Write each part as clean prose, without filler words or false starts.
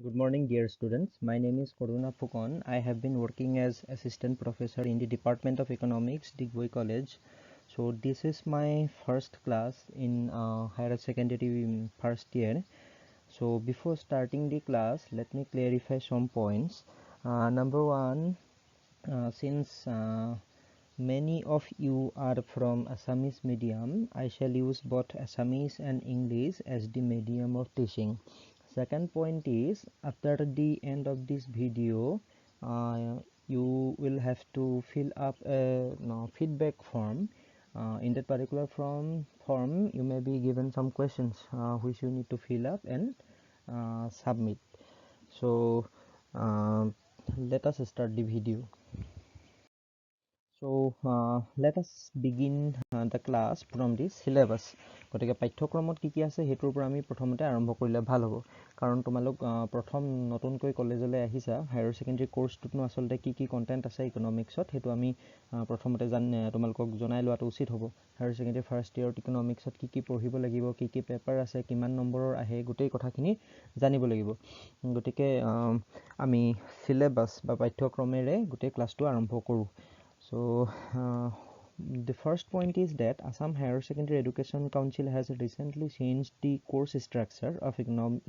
Good morning, dear students. My name is Koruna Phukon. I have been working as assistant professor in the Department of Economics, Digboi College. So this is my first class in higher secondary first year. So before starting the class, let me clarify some points. Number one, since many of you are from Assamese medium, I shall use both Assamese and English as the medium of teaching. Second point is, after the end of this video, you will have to fill up a feedback form. In that particular form, you may be given some questions which you need to fill up and submit. So let us start the video. So let us begin the class from the syllabus. গতিকে পাঠ্যক্ৰমত কি আছে হেতুৰ পৰা আমি প্ৰথমতে আৰম্ভ কৰিলে ভাল হ'ব, কাৰণ তোমালোক প্ৰথম নতুনকৈ কলেজলৈ আহিছা। হায়াৰ সেকেন্ডাৰী কোৰ্সটোতনো আসলতে কি কন্টেন্ট আছে ইকোনমিক্সত হেতু আমি প্ৰথমতে তোমালোকক জনাই লোৱাটো উচিত হ'ব। হায়াৰ সেকেন্ডাৰী ফাৰ্ষ্ট ইয়াৰত ইকোনমিক্সত কি পঢ়িব লাগিব, কি পেপাৰ আছে, কিমান নম্বৰৰ আহে, গোটেই কথাখিনি জানিব লাগিব। গতিকে আমি সিলেবাস বা পাঠ্যক্ৰমেৰে গোটেই ক্লাছটো আৰম্ভ কৰোঁ। So the first point is that Assam Higher Secondary Education Council has recently changed the course structure of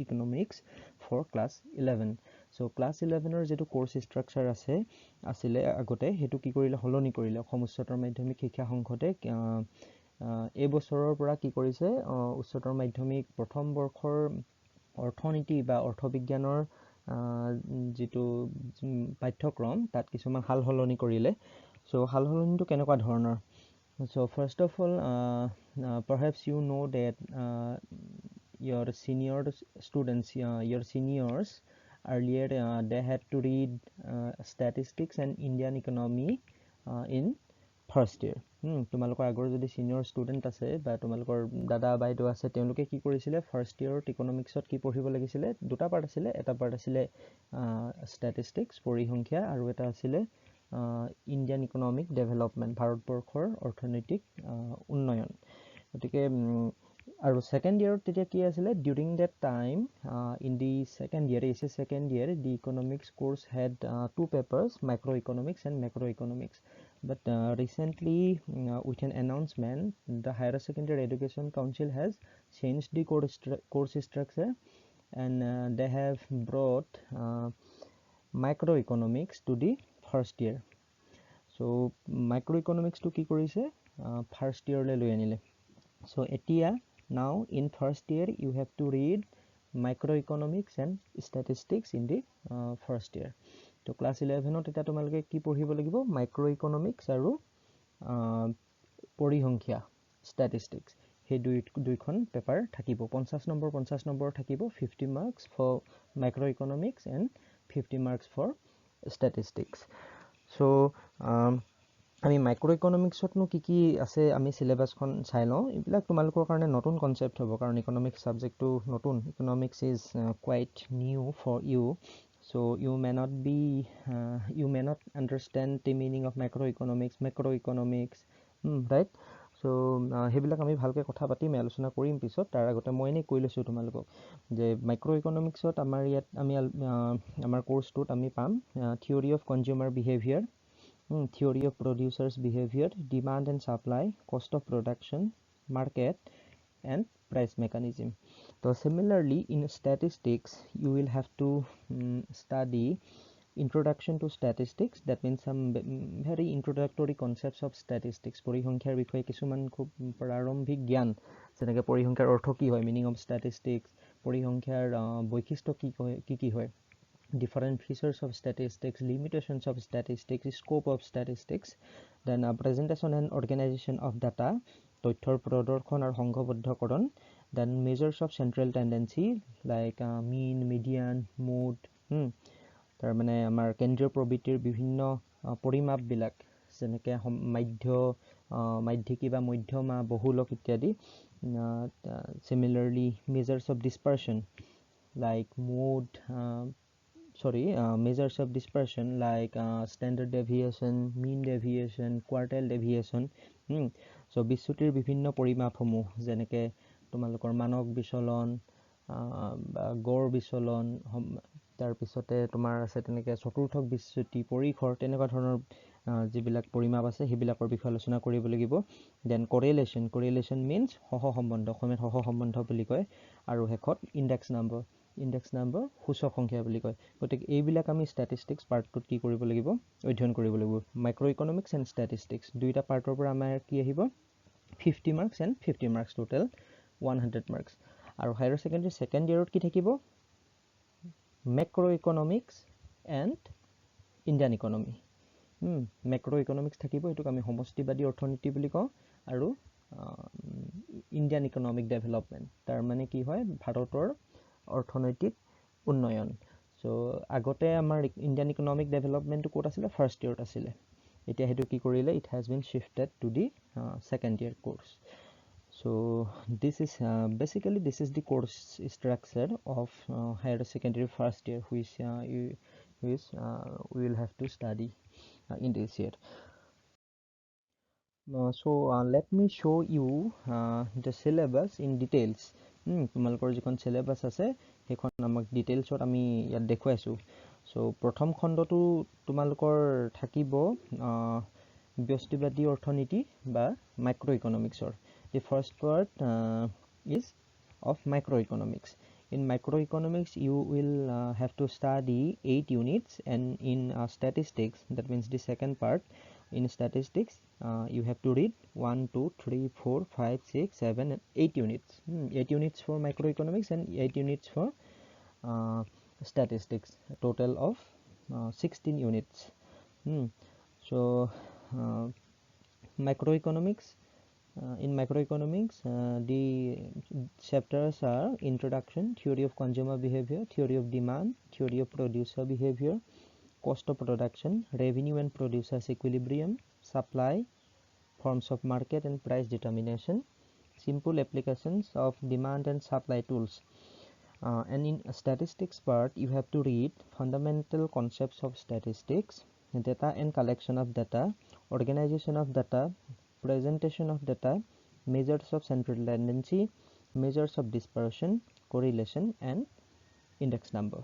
economics for class 11. So class 11 er jetu course structure asile agote hetu ki korile holoni korile Uচ্চতৰ মাধ্যমিক শিক্ষা সংসদে এই বছৰৰ পৰা কি কৰিছে, উচ্চতৰ মাধ্যমিক প্ৰথম বৰ্ষৰ অৰ্থনীতি বা অৰ্থবিজ্ঞানৰ যেটো পাঠ্যক্ৰম তাত কিছুমান হাল হলনি কৰিলে। So halholonito kenekwa dhoroner. So first of all, perhaps you know that your senior students, your seniors earlier they had to read statistics and Indian economy in first year. তোমালোকৰ আগৰ যদি senior student আছে বা তোমালোকৰ দাদা বাইদেউ আছে তেওঁলোকে কি কৰিছিলে, first year ইকোনমিক্সত কি পঢ়িব লাগিছিলে, দুটা পাৰ্ট আছিলে। এটা পাৰ্ট আছিলে statistics পৰিসংখ্যা আৰু এটা আছিলে Indian economic development, ভাৰতবৰ্ষৰ অৰ্থনৈতিক উন্নয়ন। গতিকে আৰু second year তেতিয়া কি আছিলে, during that time in the second year, the economics course had two papers, microeconomics and macroeconomics. But recently with an announcement, the Higher Secondary Education Council has changed the course structure and they have brought microeconomics to the first year. So microeconomics to ki korise first year le loi anile. So etia now in first year you have to read microeconomics and statistics in the first year. To class 11 ot eta tomaloke ki পঢ়িব লাগিব, microeconomics aru পৰিসংখ্যা statistics he দুইখন paper থাকিব। 50 number থাকিব, 50 marks for microeconomics and 50 marks for statistics. So আমি মাইক্ৰোইকোনমিক্সতনো কি আছে আমি সিলেবাসখন চাই লওঁ। এইবিলাক তোমালোকৰ কাৰণে নতুন কনসেপ্ট হ'ব, কাৰণ ইকোনমিক্স সাবজেক্টটো নতুন। Economics is quite new for you, so you may not understand the meaning of macroeconomics, right? So হেবিলাক আমি ভালকে কথা পাতিম, আলোচনা কৰিম পিছত। তাৰ আগতে মই এনে কৈ লৈছো তোমালোকক যে মাইক্ৰোইকোনমিক্সত আমাৰ ইয়াত আমি আমাৰ কোৰ্সটোত আমি পাম theory of consumer behaviour, theory of producers behavior, demand and supply, cost of production, market and price mechanism. So similarly in statistics you will have to study introduction to statistics, that means some very introductory concepts of statistics. পৰিসংখ্যাৰ বিষয়ে কিছুমান খুব প্ৰাৰম্ভিক জ্ঞান, যেনেকৈ পৰিসংখ্যাৰ অৰ্থ কি হয়, meaning of statistics, পৰিসংখ্যাৰ বৈশিষ্ট্য কি হয়, different features of statistics, limitations of statistics, scope of statistics, then presentation and organization of data, তথ্যৰ প্ৰদৰ্শন আৰু সংঘবদ্ধকৰণ, then measures of central tendency like mean, median, mode, তাৰ মানে আমাৰ কেন্দ্ৰীয় প্ৰবৃত্তিৰ বিভিন্ন পৰিমাপ বিলাক, যেনেকৈ মাধ্যিকী বা মধ্যমা, বহুলক ইত্যাদি। Similarly measures of dispersion like measures of dispersion like standard deviation, mean deviation, quartile deviation. So বিচ্যুতিৰ বিভিন্ন পৰিমাপসমূহ যেনেকৈ তোমালোকৰ মানক বিচলন বা গড় বিচলন, তাৰ পিছতে তোমাৰ আছে তেনেকৈ চতুৰ্থক বিচ্যুতি পৰিসৰ তেনেকুৱা ধৰণৰ যিবিলাক পৰিমাপ আছে সেইবিলাকৰ বিষয়ে আলোচনা কৰিব লাগিব দেন কৰিলেশ্যন মিনছ সহসম্বন্ধ অসমীয়াত সহসম্বন্ধ বুলি কয় আৰু শেষত ইণ্ডেক্স নাম্বাৰ সূচক সংখ্যা বুলি কয় গতিকে এইবিলাক আমি ষ্টেটিষ্টিক্স পাৰ্টটোত কি কৰিব লাগিব অধ্যয়ন কৰিব লাগিব মাইক্ৰ' ইকনমিক্স এণ্ড ষ্টেটিষ্টিক্স দুইটা পাৰ্টৰ পৰা আমাৰ কি আহিব 50 marks and 50 marks total 100 marks আৰু হায়াৰ ছেকেণ্ডেৰী ছেকেণ্ড ইয়েৰত কি থাকিব মেক্ৰ' economics and Indian economy মেক্ৰ' economics থাকিব এইটোক আমি সমষ্টিবাদী অৰ্থনীতি বুলি কওঁ আৰু ইণ্ডিয়ান ইকনমিক ডেভেলপমেণ্ট তাৰ মানে কি হয় ভাৰতৰ অৰ্থনৈতিক উন্নয়ন চ' আগতে আমাৰ ইণ্ডিয়ান ইকনমিক ডেভেলপমেণ্টটো ক'ত আছিলে ফাৰ্ষ্ট ইয়েৰত আছিলে এতিয়া সেইটো কি কৰিলে it has been shifted to the second year course so this is basically this is the course structure of higher secondary first year which we will have to study in this year so let me show you the syllabus in details তোমালোকৰ যিখন syllabus আছে সেইখন আমাক ডিটেইলছত আমি ইয়াত দেখুৱাইছো so প্ৰথম খণ্ডটো তোমালোকৰ থাকিব ব্যষ্টিবাদী অৰ্থনীতি বা micro' ইকনমিক্সৰ The first part is of microeconomics. In microeconomics, you will have to study 8 units, and in statistics, that means the second part, in statistics, you have to read 1, 2, 3, 4, 5, 6, 7, and 8 units. 8 units for microeconomics and 8 units for statistics. A total of 16 units. So, microeconomics. In microeconomics, the chapters are introduction, theory of consumer behavior, theory of demand, theory of producer behavior, cost of production, revenue and producers equilibrium, supply, forms of market and price determination, simple applications of demand and supply tools. And in statistics part, you have to read fundamental concepts of statistics, data and collection of data, organization of data, presentation of data, measures of central tendency, measures of dispersion, correlation and index number.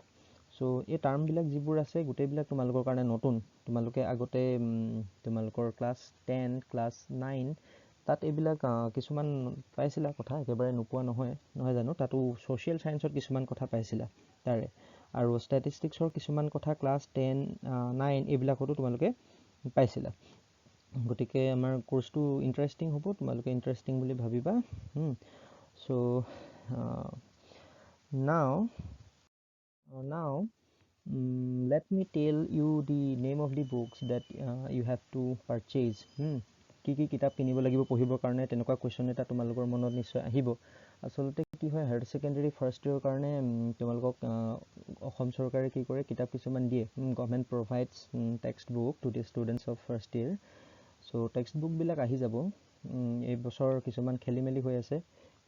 So এই টাৰ্মবিলাক যিবোৰ আছে গোটেইবিলাক তোমালোকৰ কাৰণে নতুন তোমালোকে আগতে তোমালোকৰ ক্লাছ 10 ক্লাছ 9 তাত এইবিলাক কিছুমান পাইছিলা কথা একেবাৰে নোপোৱা নহয় জানো তাতো সোশ্যাল সায়েন্সৰ কিছুমান কথা পাইছিলা তাৰে আৰু ষ্টেটিষ্টিক্সৰ কিছুমান কথা ক্লাছ 10 9 এইবিলাকতো তোমালোকে পাইছিলা গতিকে আমাৰ কোৰ্সটো ইন্টাৰেষ্টিং হ'ব তোমালোকে ইন্টাৰেষ্টিং বুলি ভাবিবা so now let me tell you the name of the books that you have to purchase কি কিতাপ কিনিব লাগিব পঢ়িবৰ কাৰণে তেনেকুৱা কোৱেশ্চন এটা তোমালোকৰ মনত নিশ্চয় আহিব আসলতে কি হয় হায়াৰ সেকেন্ডাৰী ফাৰ্ষ্ট ইয়েৰ কাৰণে তোমালোকক অসম চৰকাৰে কি কৰে কিতাপ কিছুমান দিয়ে government provides text book to the students of first year so text book বিলাক আহি যাব এই বছৰ কিছুমান খেলিমেলি হৈ আছে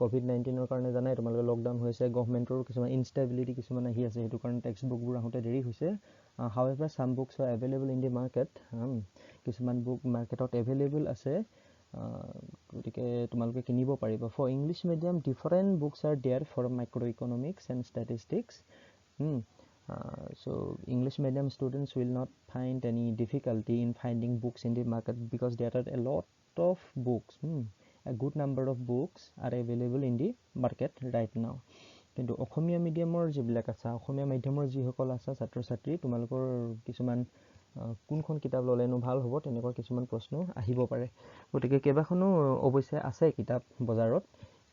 কোভিড-19 ৰ কাৰণে জানাই তোমালোকে লকডাউন হৈছে গভৰ্নমেন্টৰ কিছুমান ইনষ্টেবিলিটি কিছুমান আহি আছে হেতু কাৰণে টেক্সট বুকবোৰ আহোতে দেৰি হৈছে however some books are available in the market কিছুমান বুক মাৰ্কেটত available আছে গতিকে তোমালোকে কিনিব পাৰিবা for english medium different books are there for microeconomics and statistics so English medium students will not find any difficulty in finding books in the market because there are a lot of books a good number of books are available in the market right now কিন্তু অসমীয়া মিডিয়ামৰ যিবিলাক আছে অসমীয়া মাধ্যমৰ যিসকল আছে ছাত্ৰ ছাত্ৰী তোমালোকৰ কিছুমান কোনখন কিতাপ ললেনো ভাল হ'ব তেনেকুৱা কিছুমান প্ৰশ্ন আহিব পাৰে গতিকে কেবাখনো অৱশ্যে আছে কিতাপ বজাৰত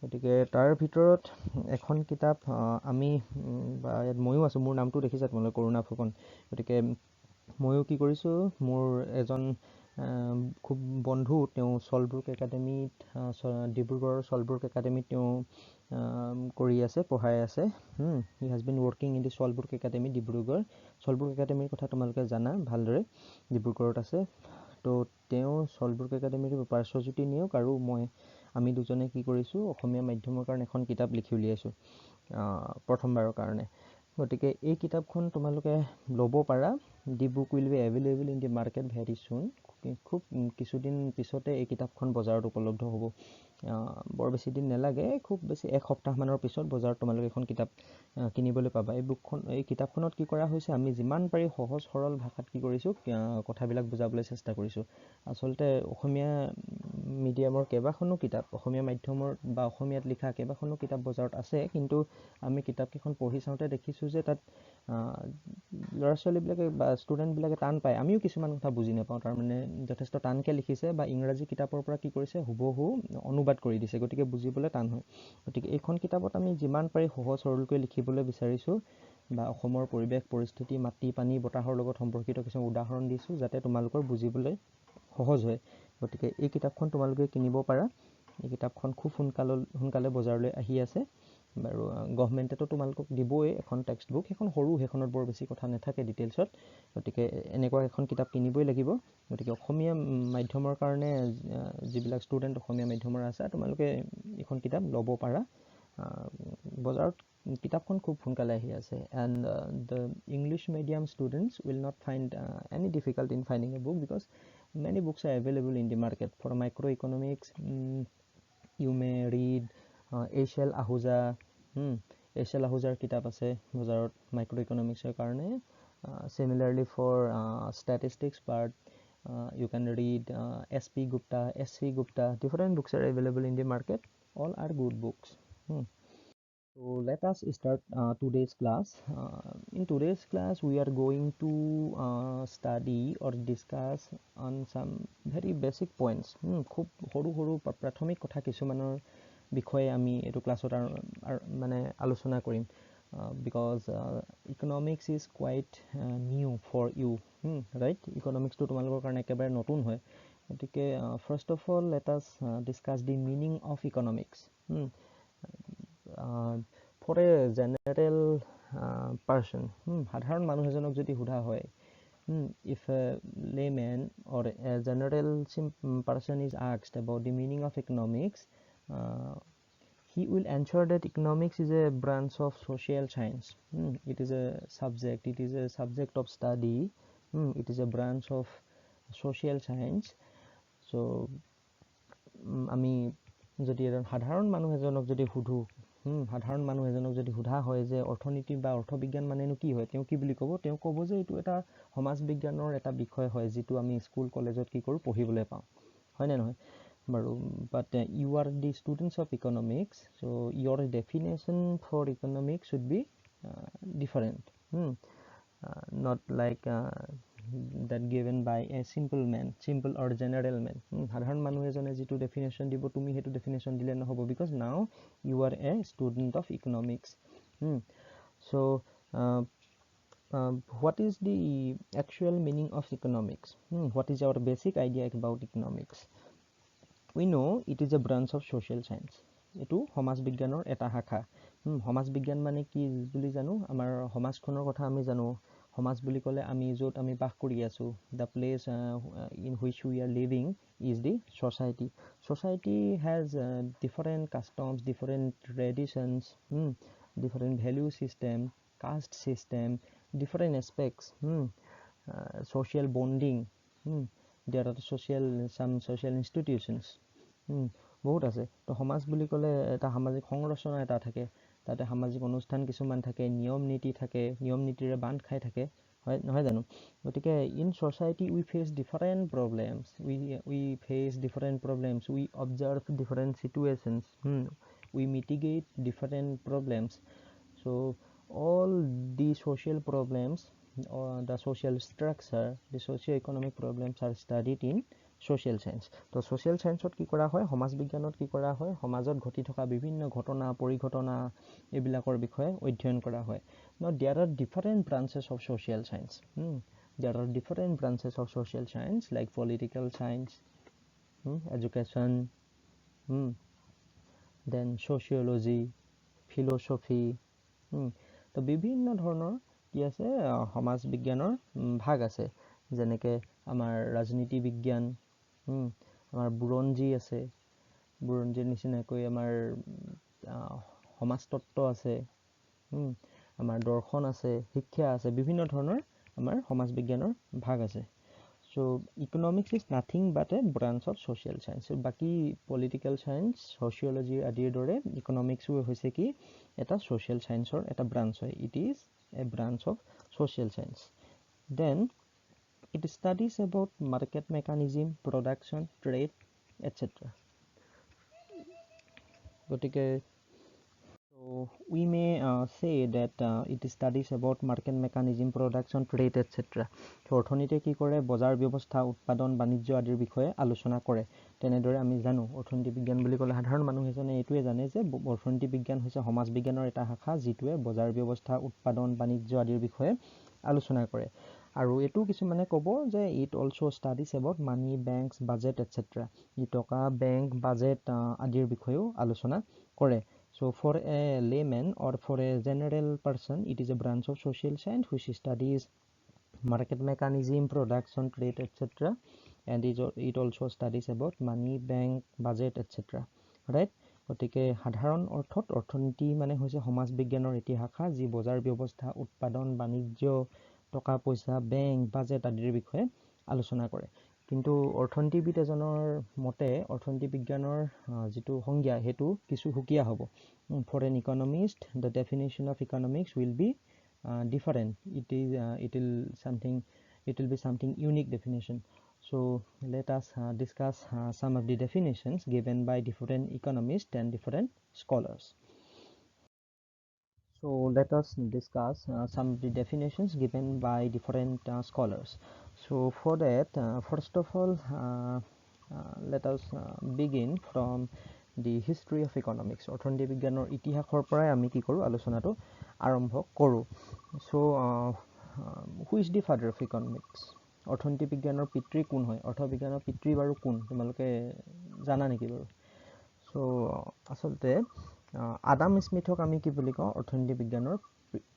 গতিকে তাৰ ভিতৰত এখন কিতাপ আমি ময়ো আছো মোৰ নামটো দেখিছা তোমালোকে কৰুণা ফুকন গতিকে ময়ো কি কৰিছো মোৰ এজন খুব বন্ধু তেওঁ সলব্ৰুক একাডেমিত ডিব্ৰুগড়ৰ সলব্ৰুক একাডেমিত তেওঁ কৰি আছে পঢ়াই আছে he has been working in the Solbrook academy Dibrugarh Solbrook একাডেমিৰ কথা তোমালোকে জানা ভালদৰে ডিব্ৰুগড়ত আছে তো তেওঁ সলব্ৰুক একাডেমিৰ পাৰ্শ্বজ্যোতি নিয়োগ আৰু আমি দুজনে কি কৰিছো অসমীয়া মাধ্যমৰ কাৰণে এখন কিতাপ লিখি উলিয়াইছো প্ৰথমবাৰৰ কাৰণে গতিকে এই কিতাপখন তোমালোকে ল'ব পাৰা দি book will be available in the market very soon খুব কিছুদিন পিছতে এই কিতাপখন বজাৰত উপলব্ধ হ'ব বৰ বেছি দিন নালাগে খুব বেছি এক সপ্তাহমানৰ পিছত বজাৰত তোমালোকে এখন কিতাপ কিনিবলৈ পাবা এই কিতাপখনত কি কৰা হৈছে আমি যিমান পাৰি সহজ সৰল ভাষাত কি কৰিছোঁ কথাবিলাক বুজাবলৈ চেষ্টা কৰিছোঁ আচলতে অসমীয়া মিডিয়ামৰ কেইবাখনো কিতাপ অসমীয়া মাধ্যমৰ বা অসমীয়াত লিখা কেইবাখনো কিতাপ বজাৰত আছে কিন্তু আমি কিতাপকেইখন পঢ়ি চাওঁতে দেখিছোঁ যে তাত ল'ৰা ছোৱালীবিলাকে বা ষ্টুডেণ্টবিলাকে টান পায় আমিও কিছুমান কথা বুজি নাপাওঁ তাৰমানে যথেষ্ট টানকৈ লিখিছে বা ইংৰাজী কিতাপৰ পৰা কি কৰিছে হুবহু অনুবাদ কৰি দিছে গতিকে বুজিবলৈ টান হয় গতিকে এইখন কিতাপত আমি যিমান পাৰি সহজ সৰলকৈ লিখিবলৈ বিচাৰিছোঁ বা অসমৰ পৰিৱেশ পৰিস্থিতি মাটি পানী বতাহৰ লগত সম্পৰ্কিত কিছুমান উদাহৰণ দিছোঁ যাতে তোমালোকৰ বুজিবলৈ সহজ হয় গতিকে এই কিতাপখন তোমালোকে কিনিব পাৰা এই কিতাপখন খুব সোনকালে বজাৰলৈ আহি আছে আৰু গভৰ্ণমেণ্টেতো তোমালোকক দিবই এখন টেক্সট বুক সেইখন সৰু সেইখনত বৰ বেছি কথা নাথাকে ডিটেইলছত গতিকে এনেকুৱা এখন কিতাপ কিনিবই লাগিব গতিকে অসমীয়া মাধ্যমৰ কাৰণে যিবিলাক ষ্টুডেণ্ট অসমীয়া মাধ্যমৰ আছে তোমালোকে এইখন কিতাপ ল'ব পাৰা বজাৰত কিতাপখন খুব সোনকালে আহি আছে and the English medium students will not find any difficult in finding A book because many books are available in the market for microeconomics you may read AHSEC কিতাপ আছে বজাৰত microeconomicsৰ কাৰণে similarly for statistics part you can read SP Gupta different books are available in the market all are good books So let us start today's class. In today's class, we are going to study or discuss on some very basic points. খুব সৰু প্ৰাথমিক কথা কিছুমানৰ বিষয়ে আমি এইটো ক্লাছত মানে আলোচনা কৰিম because economics is quite new for you, right? Economics to তোমালোকৰ কাৰণে একেবাৰে নতুন হয় গতিকে first of all let us discuss the meaning of economics. For a general person সাধাৰণ মানুহ এজনক যদি সোধা হয় if a layman or a general person is asked about the meaning of economics he will answer that economics is a branch of social science it is a subject of study it is a branch of social science so আমি যদি সাধাৰণ মানুহ এজনক যদি সোধা হয় যে অৰ্থনীতি বা অৰ্থবিজ্ঞান মানেনো কি হয় তেওঁ কি বুলি ক'ব তেওঁ ক'ব যে এইটো এটা সমাজ বিজ্ঞানৰ এটা বিষয় হয় যিটো আমি স্কুল কলেজত কি কৰোঁ পঢ়িবলৈ পাওঁ হয় নে নহয় বাৰু but you are the students of economics so your definition for economics should be different not like that given by a simple or general man সাধাৰণ মানুহ এজনে যেটো ডেফিনেশন দিব তুমি হেতু ডেফিনেশন দিলে নহব because now you are a student of economics so what is the actual meaning of economics what is our basic idea about economics we know it is a branch of social science এটো সমাজ বিজ্ঞানৰ এটা শাখা সমাজ বিজ্ঞান মানে কি বুলি জানো আমাৰ সমাজখনৰ কথা আমি জানো সমাজ বুলি ক'লে আমি য'ত আমি বাস কৰি আছো the place in which we are living is the society has different customs different traditions different value system caste system different aspects social bonding there are some social institutions বহুত আছে তো সমাজ বুলি ক'লে এটা সামাজিক সংৰচনা এটা থাকে তাতে সামাজিক অনুষ্ঠান কিছুমান থাকে নিয়ম নীতি থাকে নিয়ম নীতিৰে বান্ধ খাই থাকে হয় নহয় জানো গতিকে in society we face different problems we face different problems we observe different situations we mitigate different problems so all the social problems or the social structure the socio-economic problems are studied in social science তো social science কি কৰা হয় সমাজ বিজ্ঞানত কি কৰা হয় সমাজত ঘটি থকা বিভিন্ন ঘটনা পৰিঘটনা এবিলাকৰ বিষয়ে অধ্যয়ন কৰা হয় now there are different branches of social science there are different branches of social science like political science education then sociology philosophy তো বিভিন্ন ধৰণৰ কি আছে সমাজ বিজ্ঞানৰ ভাগ আছে যেনেকৈ আমাৰ ৰাজনীতি বিজ্ঞান আমাৰ বুৰঞ্জী আছে বুৰঞ্জীৰ নিচিনাকৈ আমাৰ সমাজতত্ত্ব আছে আমাৰ দৰ্শন আছে শিক্ষা আছে বিভিন্ন ধৰণৰ আমাৰ সমাজ বিজ্ঞানৰ ভাগ আছে So economics is nothing but a branch of social science. So baki political science, sociology adir dore economics hoise ki eta social science or eta branch hoy. It is a branch of social science. Then it studies about market mechanism, production, trade, etc. Gotike so we may say that it studies about market mechanism, production, trade, etc. So অৰ্থনীতিয়ে কি কৰে বজাৰ ব্যৱস্থা উৎপাদন বাণিজ্য আদিৰ বিষয়ে আলোচনা কৰে তেনেদৰে আমি জানো অৰ্থনীতি বিজ্ঞান বুলি ক'লে সাধাৰণ মানুহ এজনে এইটোৱে জানে যে অৰ্থনীতি বিজ্ঞান হৈছে সমাজ বিজ্ঞানৰ এটা শাখা যিটোৱে বজাৰ ব্যৱস্থা উৎপাদন বাণিজ্য আদিৰ বিষয়ে আলোচনা কৰে আৰু এটো কিছুমানে ক'ব যে it also studies about money banks budget etcetera ই টকা বেংক বাজেট আদিৰ বিষয়েও আলোচনা কৰে. So for a layman or for a general person, it is a branch of social science which studies market mechanism, production, trade, etc. And it also studies about money, bank, budget, etc. Right? গতিকে সাধাৰণ অৰ্থত অৰ্থনীতি মানে হৈছে সমাজ বিজ্ঞানৰ এটি শাখা যি বজাৰ ব্যৱস্থা উৎপাদন বাণিজ্য টকা পইচা বেংক বাজেট আদিৰ বিষয়ে আলোচনা কৰে কিন্তু অৰ্থনীতিবিদ এজনৰ মতে অৰ্থনীতি বিজ্ঞানৰ যেটো সংজ্ঞা হেতু কিছু হুকিয়া হ'ব. For an economist the definition of economics will be different. It will be something unique definition. So let us discuss some of the definitions given by different economists and different scholars. So let us discuss some of the definitions given by different scholars. So for that, first of all, let us begin from the history of economics. অৰ্থনীতি বিজ্ঞানৰ ইতিহাসৰ পৰাই আমি কি কৰো আলোচনাটো আৰম্ভ কৰো. So who is the father of economics? অৰ্থনীতি বিজ্ঞানৰ পিতৃ কোন হয়? অৰ্থবিজ্ঞানৰ পিতৃ বাৰু কোন? তোমালোকে জানা নেকি বাৰু? So আসলতে আডাম স্মিথক আমি কি বুলি কওঁ অৰ্থনীতি বিজ্ঞানৰ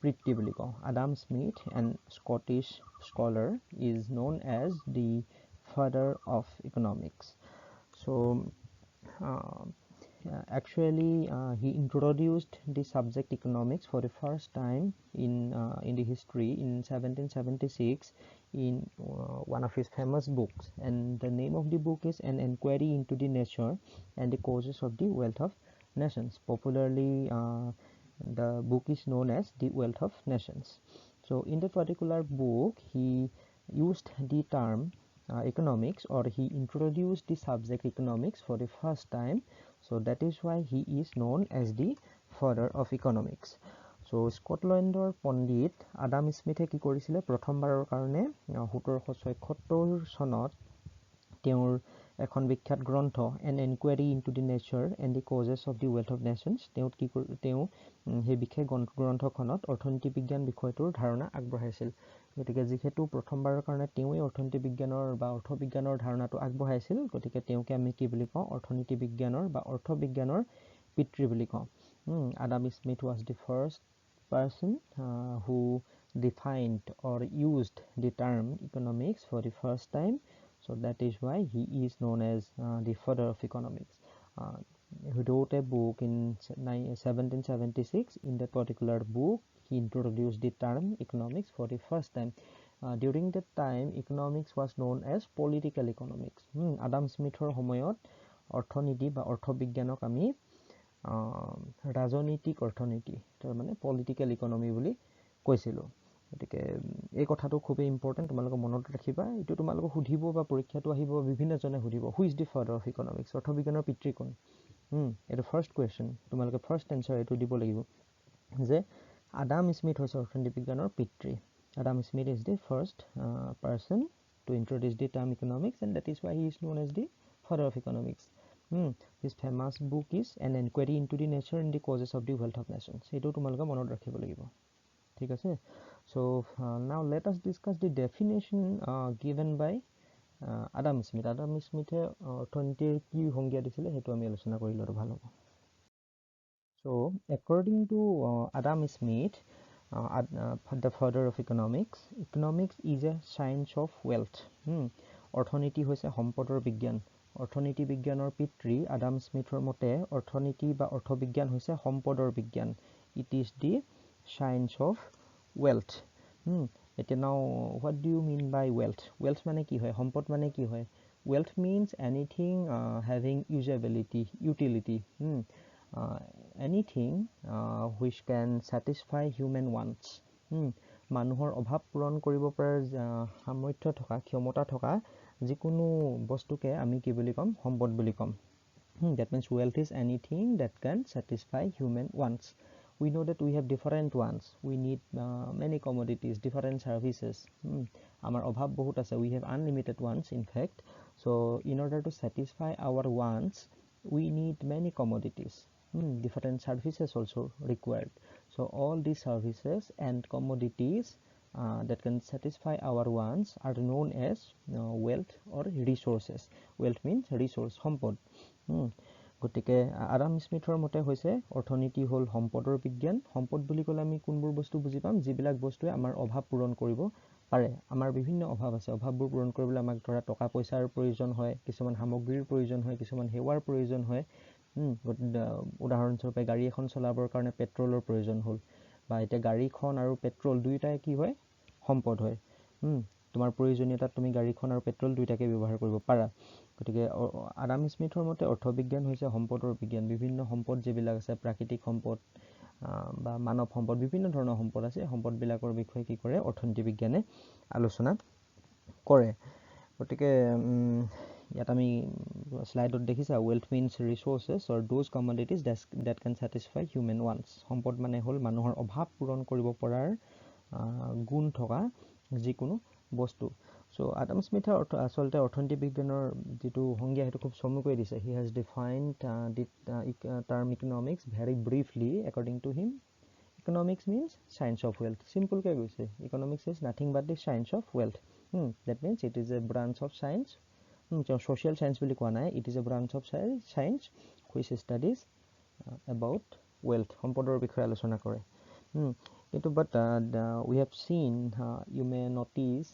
পিতৃ বুলি কওঁ. Adam Smith an Scottish scholar is known as the father of economics. So actually he introduced the subject economics for the first time in the history in 1776 in one of his famous books, and the name of the book is An Inquiry into the Nature and the Causes of the Wealth of Nations. Popularly the book is known as The Wealth of Nations. So in that particular book he used the term economics, or he introduced the subject economics for the first time. So that is why he is known as the father of economics. So স্কটলেণ্ডৰ পণ্ডিত Adam স্মিথে কি কৰিছিলে প্ৰথমবাৰৰ কাৰণে 1776 চনত তেওঁৰ এখন বিখ্যাত গ্ৰন্থ An Inquiry into the Nature and the Causes of the Wealth of Nations তেওঁ সেই বিশেষ গ্ৰন্থখনত অৰ্থনীতি বিজ্ঞান বিষয়টোৰ ধাৰণা আগবঢ়াইছিল. গতিকে যিহেতু প্ৰথমবাৰৰ কাৰণে তেওঁই অৰ্থনীতি বিজ্ঞানৰ বা অৰ্থবিজ্ঞানৰ ধাৰণাটো আগবঢ়াইছিল গতিকে তেওঁকে আমি কি বুলি কওঁ অৰ্থনীতি বিজ্ঞানৰ বা অৰ্থবিজ্ঞানৰ পিতৃ বুলি কওঁ. Adam Smith was the first person who defined or used the term economics for the first time. So that is why he is known as the father of economics. He wrote a book in 1776. In that particular book, he introduced the term economics for the first time. During that time, economics was known as political economics. Adam Smithৰ সময়ত অৰ্থনীতি বা অৰ্থবিজ্ঞানক আমি ৰাজনৈতিক অৰ্থনীতি মানে political economy বুলি কৈছিলো. গতিকে এই কথাটো খুবেই ইম্পৰ্টেন্ট, তোমালোকে মনত ৰাখিবা. এইটো তোমালোকে সুধিব বা পৰীক্ষাটো আহিব বিভিন্নজনে সুধিব who is the father of economics, অৰ্থবিজ্ঞানৰ পিতৃ কোন? এইটো ফাৰ্ষ্ট কুৱেশ্যন, তোমালোকে ফাৰ্ষ্ট এনচাৰ এইটো দিব লাগিব যে আডাম স্মিথ হৈছে অৰ্থনীতি বিজ্ঞানৰ পিতৃ. Adam Smith is the first person to introduce the term economics, and that is why he is known as the father of economics. His famous book is An Inquiry into the Nature and the Causes of the Wealth of Nations. এইটো তোমালোকে মনত ৰাখিব লাগিব, ঠিক আছে? So now let us discuss the definition given by Adam Smith. Adam Smith অৰ্থনীতিৰ কি সংজ্ঞা দিছিলে সেইটো আমি আলোচনা কৰিলে আৰু ভাল হ'ব. So according to Adam Smith, the father of economics, economics is a science of wealth. অৰ্থনীতি হৈছে সম্পদৰ বিজ্ঞান. অৰ্থনীতি বিজ্ঞানৰ পিতৃ আডাম স্মিথৰ মতে অৰ্থনীতি বা অৰ্থবিজ্ঞান হৈছে সম্পদৰ বিজ্ঞান. It is the science of wealth. এতিয়া now what do you mean by wealth? Wealth মানে কি হয়, সম্পদ মানে কি হয়? Wealth means anything having usability, utility, anything which can satisfy human wants. মানুহৰ অভাৱ পূৰণ কৰিব পৰা সামৰ্থ্য থকা, ক্ষমতা থকা যিকোনো বস্তুকে আমি কি বুলি ক'ম, সম্পদ বুলি ক'ম. That means wealth is anything that can satisfy human wants. We know that we have different wants. We need many commodities, different services. Amar obhav bahut ase. We have unlimited wants, in fact. So in order to satisfy our wants, we need many commodities. Different services also required. So all these services and commodities that can satisfy our wants are known as wealth or resources. Wealth means resource, সম্পদ. গতিকে Adam স্মিথৰ মতে হৈছে অৰ্থনীতি হ'ল সম্পদৰ বিজ্ঞান. সম্পদ বুলি ক'লে আমি কোনবোৰ বস্তু বুজি পাম, যিবিলাক বস্তুৱে আমাৰ অভাৱ পূৰণ কৰিব পাৰে. আমাৰ বিভিন্ন অভাৱ আছে, অভাৱবোৰ পূৰণ কৰিবলৈ আমাক ধৰা টকা পইচাৰ প্ৰয়োজন হয়, কিছুমান সামগ্ৰীৰ প্ৰয়োজন হয়, কিছুমান সেৱাৰ প্ৰয়োজন হয়. উদাহৰণস্বৰূপে গাড়ী এখন চলাবৰ কাৰণে পেট্ৰলৰ প্ৰয়োজন হ'ল, বা এতিয়া গাড়ীখন আৰু পেট্ৰল দুয়োটাই কি হয়, সম্পদ হয়. তোমাৰ প্ৰয়োজনীয়তাত তুমি গাড়ীখন আৰু পেট্ৰল দুয়োটাকে ব্যৱহাৰ কৰিব পাৰা. গতিকে আডাম স্মিথৰ মতে অৰ্থবিজ্ঞান হৈছে সম্পদৰ বিজ্ঞান. বিভিন্ন সম্পদ যিবিলাক আছে, প্ৰাকৃতিক সম্পদ বা মানৱ সম্পদ, বিভিন্ন ধৰণৰ সম্পদ আছে, সম্পদবিলাকৰ বিষয়ে কি কৰে, অৰ্থনীতি বিজ্ঞানে আলোচনা কৰে. গতিকে ইয়াত আমি স্লাইডত দেখিছা, wealth means resources or those commodities that can satisfy human wants. সম্পদ মানে হ'ল মানুহৰ অভাৱ পূৰণ কৰিব পৰাৰ গুণ থকা যিকোনো বস্তু. So Adam Smith আচলতে অৰ্থনীতি বিজ্ঞানৰ যিটো সংজ্ঞা সেইটো খুব চমুকৈ দিছে. He has defined the term economics very briefly. According to him, economics means science of wealth. Simple কে কৈছে, economics is nothing but the science of wealth. That means it is a branch of science. Social science বুলি কোৱা নাই, it is a branch of science which studies about wealth. সম্পদৰ বিষয়ে আলোচনা কৰে. But we have seen, you may notice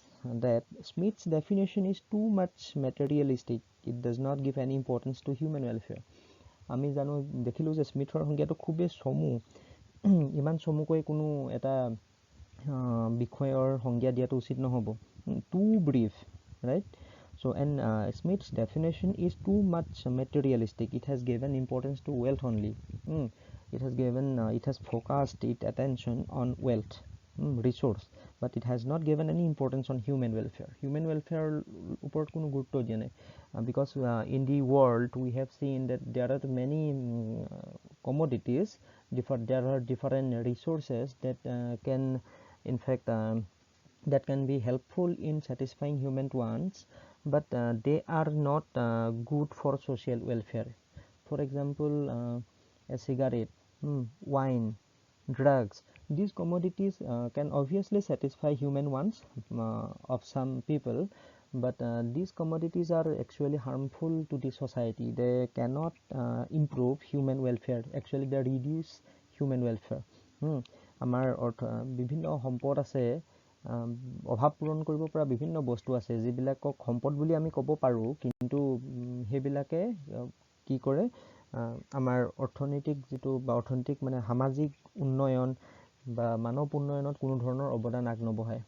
that Smith's definition is too much materialistic. It does not give any importance to human welfare. আমি জানো, দেখিলো যে স্মিথৰ সংজ্ঞাটো খুবেই চমু. ইমান চমুকৈ কোনো এটা বিষয়ৰ সংজ্ঞা দিয়াটো উচিত নহ'ব. Too brief, right? So and Smith's definition is too much materialistic. It has given importance to wealth only. It has focused its attention on wealth, resource, but it has not given any importance on human welfare. Human welfare উপৰত কোনো গুৰুত্ব দিয়া নাই, because in the world we have seen that there are many commodities, there are different resources that can in fact that can be helpful in satisfying human wants, but they are not good for social welfare. For example, a cigarette, wine, drugs. These commodities can obviously satisfy human wants of some people, but these commodities are actually harmful to the society. They cannot improve human welfare. Actually, they reduce human welfare. আমাৰ বিভিন্ন সম্পদ আছে, অভাৱ পূৰণ কৰিব পৰা বিভিন্ন বস্তু আছে, যিবিলাকক সম্পদ বুলি আমি ক'ব পাৰোঁ, কিন্তু সেইবিলাকে কি কৰে, আমাৰ অৰ্থনৈতিক যিটো বা অৰ্থনৈতিক মানে সামাজিক উন্নয়ন বা মানৱ উন্নয়নত কোনো ধৰণৰ অৱদান আগনবঢ়ায়.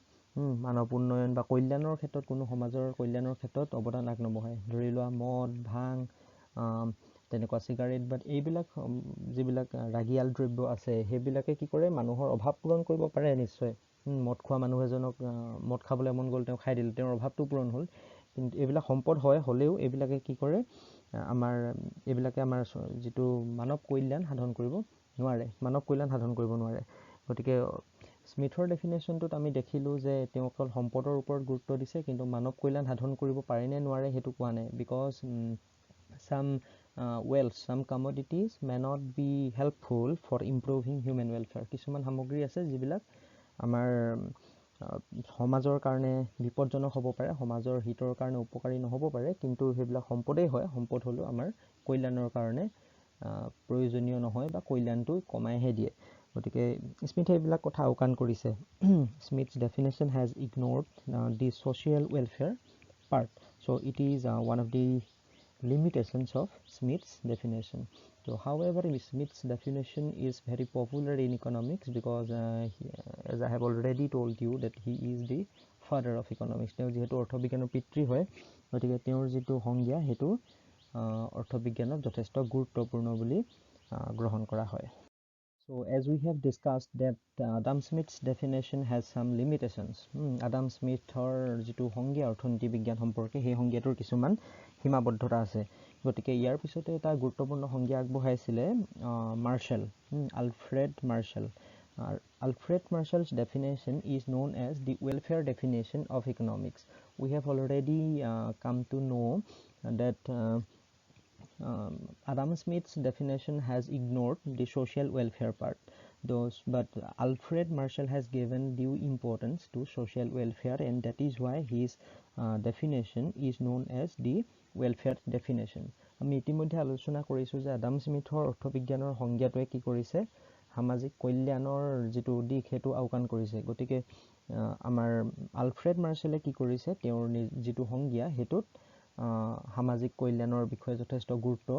মানৱ উন্নয়ন বা কল্যাণৰ ক্ষেত্ৰত, কোনো সমাজৰ কল্যাণৰ ক্ষেত্ৰত অৱদান আগনবঢ়ায়. ধৰি লোৱা মদ, ভাং, তেনেকুৱা চিগাৰেট, বা এইবিলাক যিবিলাক ৰাগিয়াল দ্ৰব্য আছে, সেইবিলাকে কি কৰে, মানুহৰ অভাৱ পূৰণ কৰিব পাৰে নিশ্চয়. মদ খোৱা মানুহ এজনক মদ খাবলৈ মন গ'ল, তেওঁ খাই দিলে, তেওঁৰ অভাৱটো পূৰণ হ'ল. কিন্তু এইবিলাক সম্পদ হ'লেও এইবিলাকে কি কৰে, এইবিলাকে আমাৰ যিটো মানৱ কল্যাণ সাধন কৰিব নোৱাৰে. গতিকে স্মিথৰ ডেফিনেশ্যনটোত আমি দেখিলোঁ যে তেওঁ অকল সম্পদৰ ওপৰত গুৰুত্ব দিছে, কিন্তু মানৱ কল্যাণ সাধন কৰিব পাৰে নে নোৱাৰে সেইটো কোৱা নাই. Because some commodities may not be helpful for improving human welfare. কিছুমান সামগ্ৰী আছে যিবিলাক আমাৰ সমাজৰ কাৰণে বিপদজনক হ'ব পাৰে, সমাজৰ হিতৰ কাৰণে উপকাৰী নহ'ব পাৰে, কিন্তু সেইবিলাক সম্পদেই হয়, সম্পদ হ'লেও আমাৰ কল্যাণৰ কাৰণে প্ৰয়োজনীয় নহয় বা কল্যাণটো কমাইহে দিয়ে. গতিকে স্মিথে এইবিলাক কথা আওকাণ কৰিছে. Smith's definition has ignored the social welfare part. So it is one of the limitations of Smith's definition. So however, Smith's definition is very popular in economics because as I have already told you that he is the father of economics. তেওঁ যেহেতু অৰ্থবিজ্ঞানৰ পিতৃ হয় গতিকে তেওঁৰ যিটো সংজ্ঞা হেতু অৰ্থবিজ্ঞানত যথেষ্ট গুৰুত্বপূৰ্ণ বুলি গ্ৰহণ কৰা হয় So as we have discussed that Adam Smith's definition has some limitations. Adam Smithৰ যিটো সংজ্ঞা অৰ্থনীতি বিজ্ঞান সম্পৰ্কে সেই সংজ্ঞাটোৰ কিছুমান সীমাবদ্ধতা আছে গতিকে ইয়াৰ পিছতে এটা গুৰুত্বপূৰ্ণ সংজ্ঞা আগবঢ়াইছিলে Marshall Alfred Marshall Alfred Marshall's definition is known as the welfare definition of economics. We have already come to know that Adam Smith's definition has ignored the social welfare part. But Alfred Marshall has given due importance to social welfare, and that is why his definition is known as the welfare definition. আমি ইতিমধ্যে আলোচনা কৰিছো যে আদাম স্মিথৰ অৰ্থবিজ্ঞানৰ সংজ্ঞাটোৱে কি কৰিছে সামাজিক কল্যাণৰ যেটো দিক হেতু আওকাণ কৰিছে গতিকে আমাৰ আলফ্ৰেড মাৰ্শ্বেলে কি কৰিছে তেওঁৰ যেটো সংজ্ঞা হেতুত সামাজিক কল্যাণৰ বিষয়ে যথেষ্ট গুৰুত্ব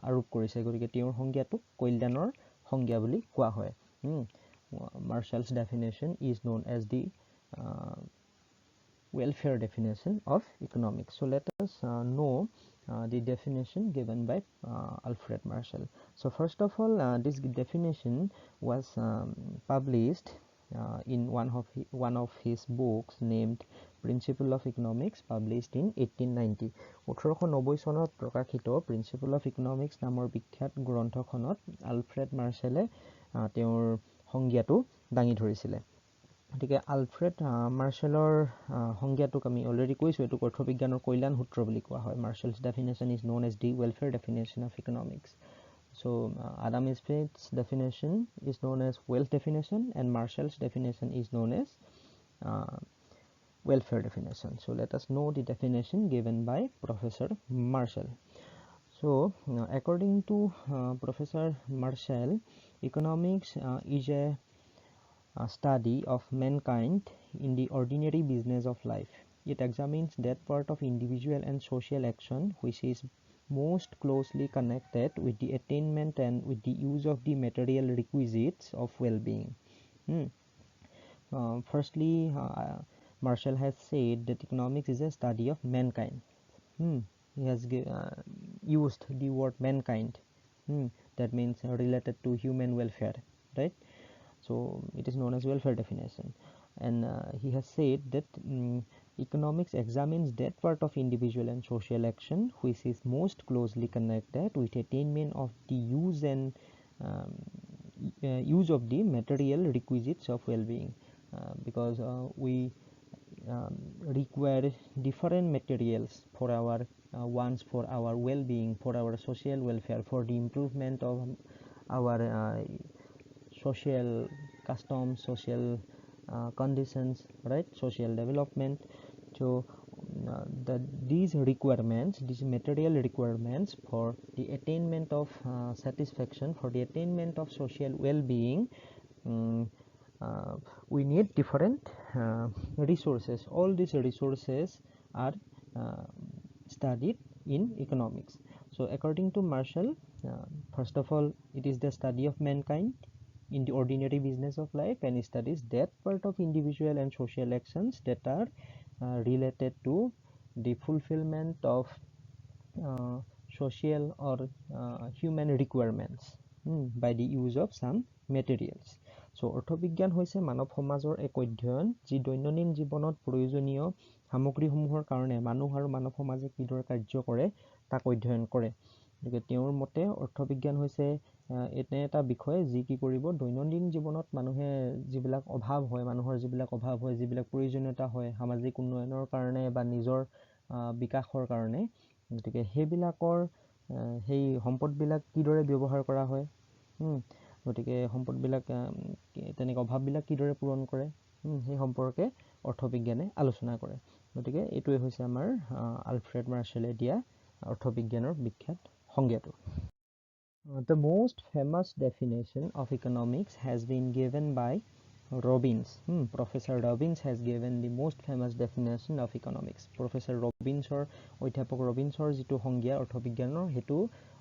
আৰোপ কৰিছে গতিকে তেওঁৰ সংজ্ঞাটো কল্যাণৰ সংজ্ঞা বুলি কোৱা হয় Marshall's definition is known as the welfare definition of economics. So let us know the definition given by Alfred Marshall. So first of all, this definition was published in one of his books named Principle of Economics, published in 1890. 1890 চনত প্ৰকাশিত Principle of Economics নামৰ বিখ্যাত গ্ৰন্থখনত Alfred মাৰ্শ্বেলে তেওঁৰ সংজ্ঞাটো দাঙি ধৰিছিলে গতিকে আলফ্ৰেড মাৰ্শ্বেলৰ সংজ্ঞাটোক আমি অলৰেডি কৈছো এটো অৰ্থবিজ্ঞানৰ কল্যাণ সূত্ৰ বুলি কোৱা হয় Marshall's definition is known as the welfare definition of economics. So Adam Smith's definition is known as wealth definition and Marshall's definition is known as welfare definition. So let us know the definition given by Professor Marshall. So according to Professor Marshall, economics is a study of mankind in the ordinary business of life. It examines that part of individual and social action which is most closely connected with the attainment and with the use of the material requisites of well-being. Firstly, Marshall has said that economics is a study of mankind. He has used the word mankind. That means related to human welfare, right? So it is known as welfare definition, and he has said that economics examines that part of individual and social action which is most closely connected with attainment of the use of the material requisites of well-being, because we require different materials for our wants, for our well-being, for our social welfare, for the improvement of our social customs, social conditions, right? Social development. So these requirements, these material requirements for the attainment of satisfaction, for the attainment of social well-being, we need different resources. All these resources are studied in economics. So according to Marshall, first of all, it is the study of mankind in the ordinary business of life, and it studies that part of individual and social actions that are related to the fulfillment of social or human requirements by the use of some materials. So অৰ্থবিজ্ঞান হৈছে মানৱ সমাজৰ এক অধ্যয়ন যি দৈনন্দিন জীৱনত প্ৰয়োজনীয় সামগ্ৰীসমূহৰ কাৰণে মানুহ আৰু মানৱ সমাজে কিদৰে কাৰ্য কৰে তাক অধ্যয়ন কৰে গতিকে তেওঁৰ মতে অৰ্থবিজ্ঞান হৈছে এনে এটা বিষয় যি কি কৰিব দৈনন্দিন জীৱনত মানুহে যিবিলাক অভাৱ হয় মানুহৰ যিবিলাক অভাৱ হয় যিবিলাক প্ৰয়োজনীয়তা হয় সামাজিক উন্নয়নৰ কাৰণে বা নিজৰ বিকাশৰ কাৰণে গতিকে হেবিলাকৰ হেই সম্পদবিলাক কিদৰে ব্যৱহাৰ কৰা হয় গতিকে সম্পদবিলাক তেনেকৈ অভাৱবিলাক কিদৰে পূৰণ কৰে সেই সম্পৰ্কে অৰ্থবিজ্ঞানে আলোচনা কৰে গতিকে এটোই হৈছে আমাৰ আলফ্ৰেড মাৰ্শ্বেলে দিয়া অৰ্থবিজ্ঞানৰ বিখ্যাত সংজ্ঞাটো The most famous definition of economics has been given by Robbins. Professor Robbins has given the most famous definition of economics. Professor Robbins or অধ্যাপক Robbins or যেটো সংজ্ঞা অৰ্থবিজ্ঞানৰ হেতু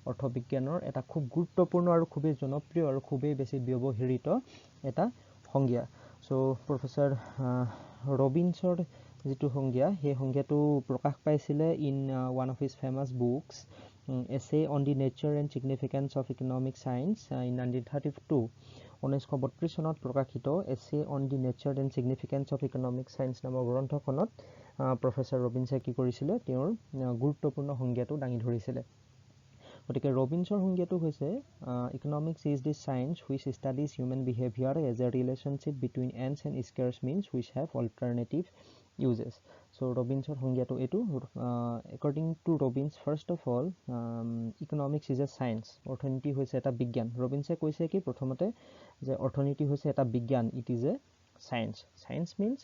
অৰ্থবিজ্ঞানৰ এটা খুব গুৰুত্বপূৰ্ণ আৰু খুবেই জনপ্ৰিয় আৰু খুবেই বেছি ব্যৱহৃত এটা সংজ্ঞা সো প্ৰফেসৰ ৰবিনছৰ যেটো সংজ্ঞা সেই সংজ্ঞাটো প্ৰকাশ পাইছিলে in one of his famous books essay on the nature and significance of economic science in 1932 1932 চনত প্ৰকাশিত essay on the nature and significance of economic science নামৰ গ্ৰন্থখনত প্ৰফেসৰ ৰবিনছে কি কৰিছিলে তেওঁৰ গুৰুত্বপূৰ্ণ সংজ্ঞাটো দাঙি ধৰিছিলে গতিকে ৰবিনছৰ সংজ্ঞাটো হৈছে economics is the science which studies human behavior as a relationship between ends and scarce means which have alternative uses so Robinson's সংজ্ঞাটো এটো according to Robbins first of all economics is a science অৰ্থনীতি হৈছে এটা বিজ্ঞান ৰবিনছে কৈছে কি প্ৰথমতে যে অৰ্থনীতি হৈছে এটা বিজ্ঞান it is a science means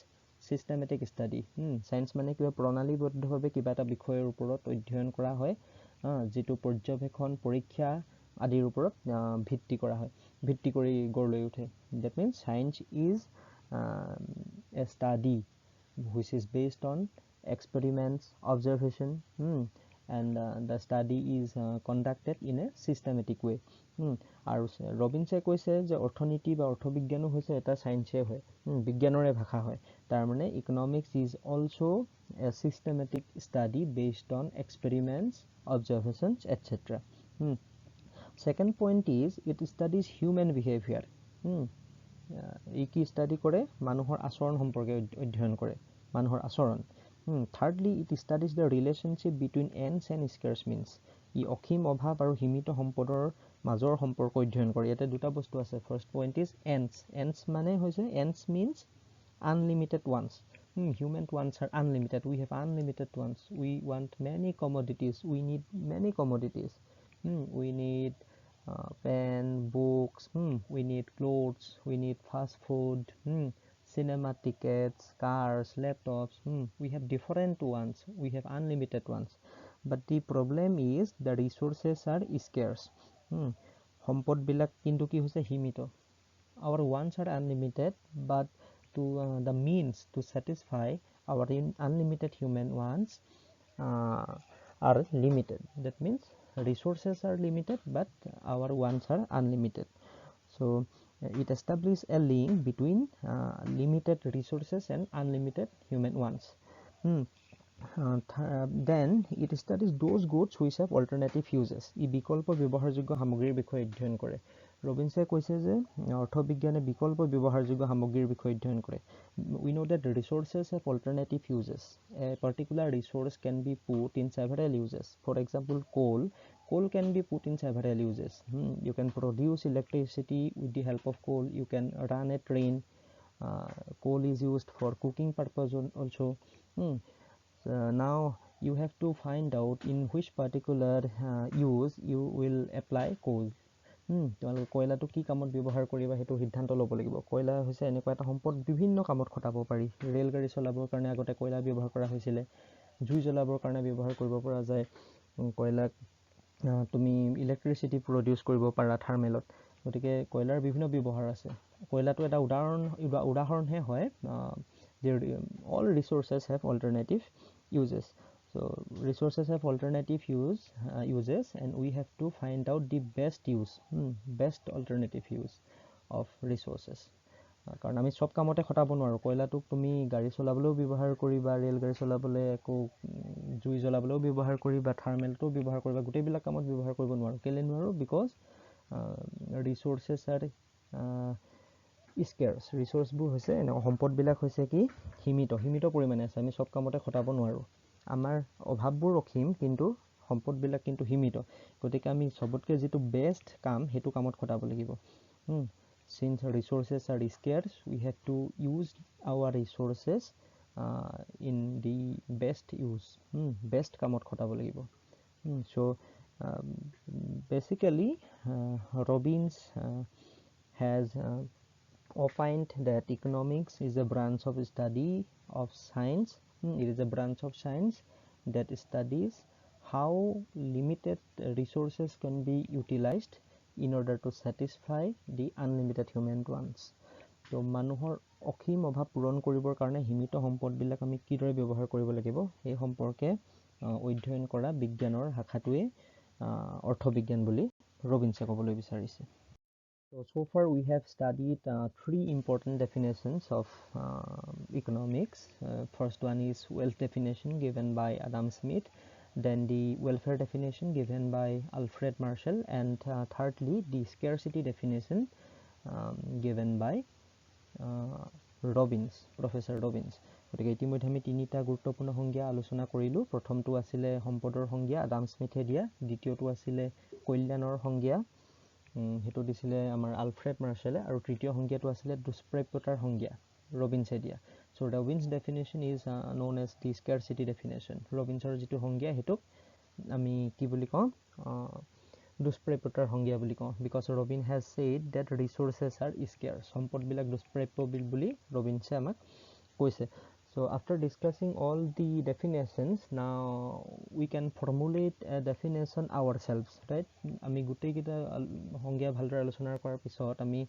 systematic study science মানে কিবা প্ৰণালীবদ্ধভাৱে কিবা এটা বিষয়ৰ ওপৰত অধ্যয়ন কৰা হয় যেটো পৰ্যবেক্ষণ পৰীক্ষা আদিৰ ওপৰত ভিত্তি কৰা হয় ভিত্তি কৰি গঢ় লৈ উঠে that means science is a study which is based on experiments observation and the study is conducted in a systematic way আৰু ৰবিনছে কৈছে যে অৰ্থনীতি বা অৰ্থবিজ্ঞানো হৈছে এটা সায়েন্সে হয় বিজ্ঞানৰে ভাষা হয় তাৰ মানে economics is also a systematic study based on experiments observations etc second point is it studies human behavior কি স্টাডি কৰে মানুহৰ আচৰণ সম্পৰ্কে অধ্যয়ন কৰে মানুহৰ আচৰণ thirdly it studies the relationship between ends and scarce means ই অসীম অভাৱ আৰু সীমিত সম্পদৰ মাজৰ সম্পৰ্ক অধ্যয়ন কৰে ইয়াতে দুটা বস্তু আছে first point is ends মানে হৈছে ends means unlimited ones human ones are unlimited we have unlimited ones we want many commodities we need many commodities we need pen books we need clothes we need fast food cinema tickets cars laptops we have different ones we have unlimited ones but the problem is the resources are scarce সম্পদ বিলাক কিন্তু কি হৈছে সীমিত our wants are unlimited but to the means to satisfy our unlimited human wants are limited that means resources are limited but our wants are unlimited so it establishes a link between limited resources and unlimited human wants then it studies those goods which have alternative uses ই বিকল্প ব্যৱহাৰযোগ্য সামগ্ৰীৰ বিষয়ে অধ্যয়ন কৰে ৰবিনছে কৈছে যে অৰ্থবিজ্ঞানে বিকল্প ব্যৱহাৰযোগ্য সামগ্ৰীৰ বিষয়ে অধ্যয়ন কৰে we know that resources have alternative uses a particular resource can be put in several uses for example coal can be put in several uses you can produce electricity with the help of coal you can run a train coal is used for cooking purpose also now you have to find out in which particular use you will apply coal তোমালোকে কয়লাটো কি কামত ব্যৱহাৰ কৰিবা হেতু সিদ্ধান্ত ল'ব লাগিব কয়লা হৈছে এনেকুৱা এটা সম্পদ বিভিন্ন কামত খটাব পাৰি ৰেল গাড়ী চলাবৰ কাৰণে আগতে কয়লা ব্যৱহাৰ কৰা হৈছিল জুই জ্বলাবৰ কাৰণে ব্যৱহাৰ কৰিব পৰা যায় কয়লা তুমি ইলেক্ট্ৰিচিটি প্ৰডিউস কৰিব পাৰা থাৰ্মেলত গতিকে কয়লাৰ বিভিন্ন ব্যৱহাৰ আছে কয়লাটো এটা উদাহৰণহে হয় all resources have alternative uses so resources have alternative uses and we have to find out the best alternative use of resources কাৰণ আমি সব কামতে খটাব নোৱাৰো কয়লাটোক তুমি গাড়ী চলাবলৈও ব্যৱহাৰ কৰিবা ৰেল গাড়ী চলাবলৈ একো জুই জ্বলাবলৈও ব্যৱহাৰ কৰিবা থাৰ্মেলটো ব্যৱহাৰ কৰিবা গোটেইবিলাক কামত ব্যৱহাৰ কৰিব নোৱাৰো কেলে নোৱাৰো because resources are scarce resource বোৰ হৈছে সম্পদ বিলাক হৈছে কি সীমিত পৰিমাণে আছে আমি সব কামতে খটাব নোৱাৰো আমাৰ অভাৱবোৰ ৰখিম কিন্তু সম্পদ বিলাক কিন্তু সীমিত গতিকে আমি সবতকে যেটো বেষ্ট কাম হেতু কামত খটাব লাগিব since resources are scarce we have to use our resources in the best use best kamot khotabo lagibo so basically Robbins has opined that economics is a branch of study of science it is a branch of science that studies how limited resources can be utilized in order to satisfy the unlimited human wants তো মানুহৰ অসীম অভাৱ পূৰণ কৰিবৰ কাৰণে সীমিত সম্পদ বিলাক আমি কিদৰে ব্যৱহাৰ কৰিব লাগিব এই সম্পৰ্কে অধ্যয়ন কৰা বিজ্ঞানৰ শাখাটোৱে অৰ্থবিজ্ঞান বুলি ৰবিনছে ক'বলৈ বিচাৰিছে so far we have studied three important definitions of economics first one is wealth definition given by Adam Smith then the welfare definition given by Alfred Marshall and thirdly the scarcity definition given by Professor Robbins গতিকে ইতিমধ্যে আমি তিনিটা গুৰুত্বপূৰ্ণ সংজ্ঞা আলোচনা কৰিলো প্ৰথমটো আছিল সম্পদৰ সংজ্ঞা আদাম স্মিথে দিয়া দ্বিতীয়টো আছিল কল্যাণৰ সংজ্ঞা হেতু দিছিলে আমাৰ আলফ্ৰেড মাৰ্শ্বেলে আৰু তৃতীয় সংজ্ঞাটো আছিল দুষ্প্ৰাপ্যতাৰ সংজ্ঞা ৰবিনছে দিয়া so Robbins definition is known as the scarcity definition ৰবিনছৰ যেটো সংজ্ঞা হেতুক আমি কি বুলি কওঁ দুষ্প্ৰাপ্যতাৰ সংজ্ঞা বুলি কওঁ because Robin has said that resources are scarce সম্পদ বিলাক দুষ্প্ৰাপ্য বুলি ৰবিনছে আমাক কৈছে so after discussing all the definitions now we can formulate a definition ourselves right আমি গুটেই কিটা সংজ্ঞা ভালদৰে আলোচনা কৰাৰ পিছত আমি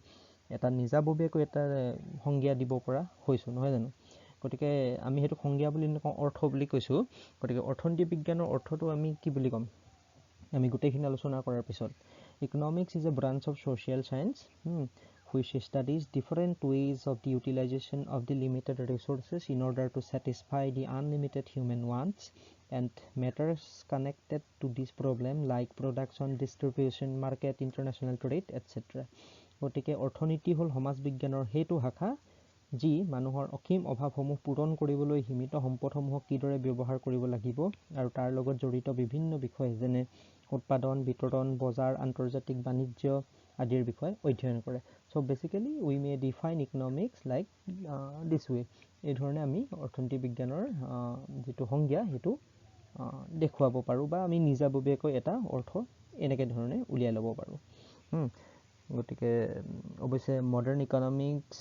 এটা নিজাববীয়াকৈ এটা সংজ্ঞা দিব পৰা হৈছো নহয় জানো গতিকে আমি হেতু সংজ্ঞা বুলি নকওঁ অৰ্থ বুলি কৈছো গতিকে অৰ্থনীতি বিজ্ঞানৰ অৰ্থটো আমি কি বুলি কম আমি গুটেইখিনি আলোচনা কৰাৰ পিছত economics is a branch of social science which studies different ways of the utilization of the limited resources in order to satisfy the unlimited human wants and matters connected to this problem like production, distribution, market, international trade, etc. গতিকে অৰ্থনীতি হল সমাজ বিজ্ঞানৰ হেতু শাখা যি মানুহৰ অসীম অভাৱসমূহ পূৰণ কৰিবলৈ সীমিত সম্পদসমূহক কিদৰে ব্যৱহাৰ কৰিব লাগিব আৰু তাৰ লগত জড়িত বিভিন্ন বিষয় যেনে উৎপাদন বিতৰণ বজাৰ আন্তৰ্জাতিক বাণিজ্য আদিৰ বিষয় অধ্যয়ন কৰে so basically we may define economics like this way এই ধৰণে আমি অৰ্থনীতি বিজ্ঞানৰ যেটো সংজ্ঞা হেতু দেখুৱাব পাৰো বা আমি নিজাববীয়াকৈ এটা অৰ্থ এনেকে ধৰণে উলিয়াই ল'ব পাৰো গতিকে অৱশ্যে modern economics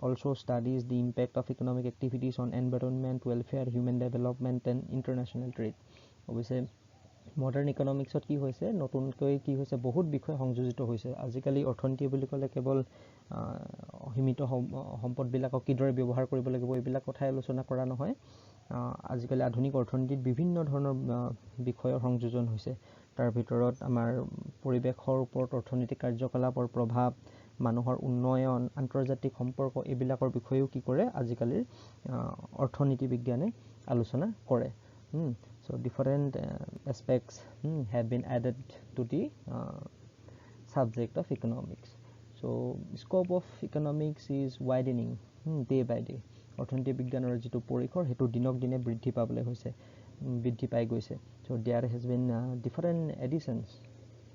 also studies the impact of economic activities on environment welfare human development and international trade অৱশ্যে modern economics কি হৈছে নতুনকৈ কি হৈছে বহুত বিষয় সংযোজিত হৈছে আজিকালি অৰ্থনীতি বুলি ক'লে কেৱল সীমিত সম্পদ বিলাকক কিদৰে ব্যৱহাৰ কৰিব লাগিব এইবিলাক কথাই আলোচনা কৰা নহয় আজিকালি আধুনিক অৰ্থনীতিত বিভিন্ন ধৰণৰ বিষয়ৰ সংযোজন হৈছে তাৰ ভিতৰত আমাৰ পৰিৱেশৰ ওপৰত অৰ্থনৈতিক কাৰ্যকলাপৰ প্ৰভাৱ মানুহৰ উন্নয়ন আন্তৰ্জাতিক সম্পৰ্ক এইবিলাকৰ বিষয়েও কি কৰে আজিকালিৰ অৰ্থনীতি বিজ্ঞানে আলোচনা কৰে so different aspects have been added to the subject of economics so scope of economics is widening day by day অৰ্থনীতি বিজ্ঞানৰ যেটো পৰিসৰ হেতু দিনক দিনে বৃদ্ধি পাই গৈছে so there has been different additions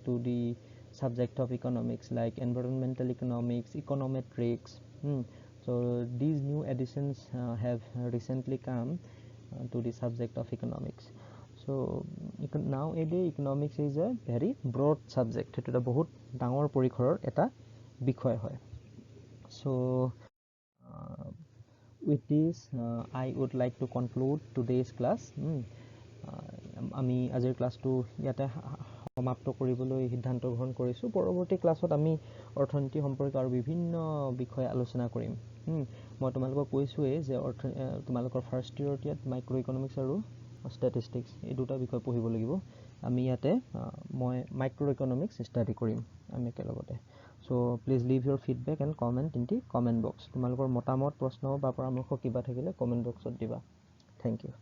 to the subject of economics like environmental economics econometrics so these new additions have recently come to the subject of economics so nowadays economics is a very broad subject এটা বহুত ডাঙৰ পৰিসৰৰ এটা বিষয় হয় so with this I would like to conclude today's class আমি আজিৰ ক্লাছটো ইয়াতে সমাপ্ত কৰিবলৈ সিদ্ধান্ত গ্ৰহণ কৰিছো পৰৱৰ্তী ক্লাছত আমি অৰ্থনীতি সম্পৰ্কে আৰু বিভিন্ন বিষয় আলোচনা কৰিম মই তোমালোকক কৈছোৱে যে তোমালোকৰ ফাৰ্ষ্ট ইয়াৰত মাইক্ৰো ইকনমিক্স আৰু statistics এই দুটা বিষয় পঢ়িব লাগিব আমি ইয়াতে মই মাইক্ৰো ইকনমিক্স ষ্টাডি কৰিম আমি একেলগতে so please leave your feedback and comment in the comment box তোমালোকৰ মতামত প্ৰশ্ন বা পৰামৰ্শ কিবা থাকিলে comment boxত দিবা thank you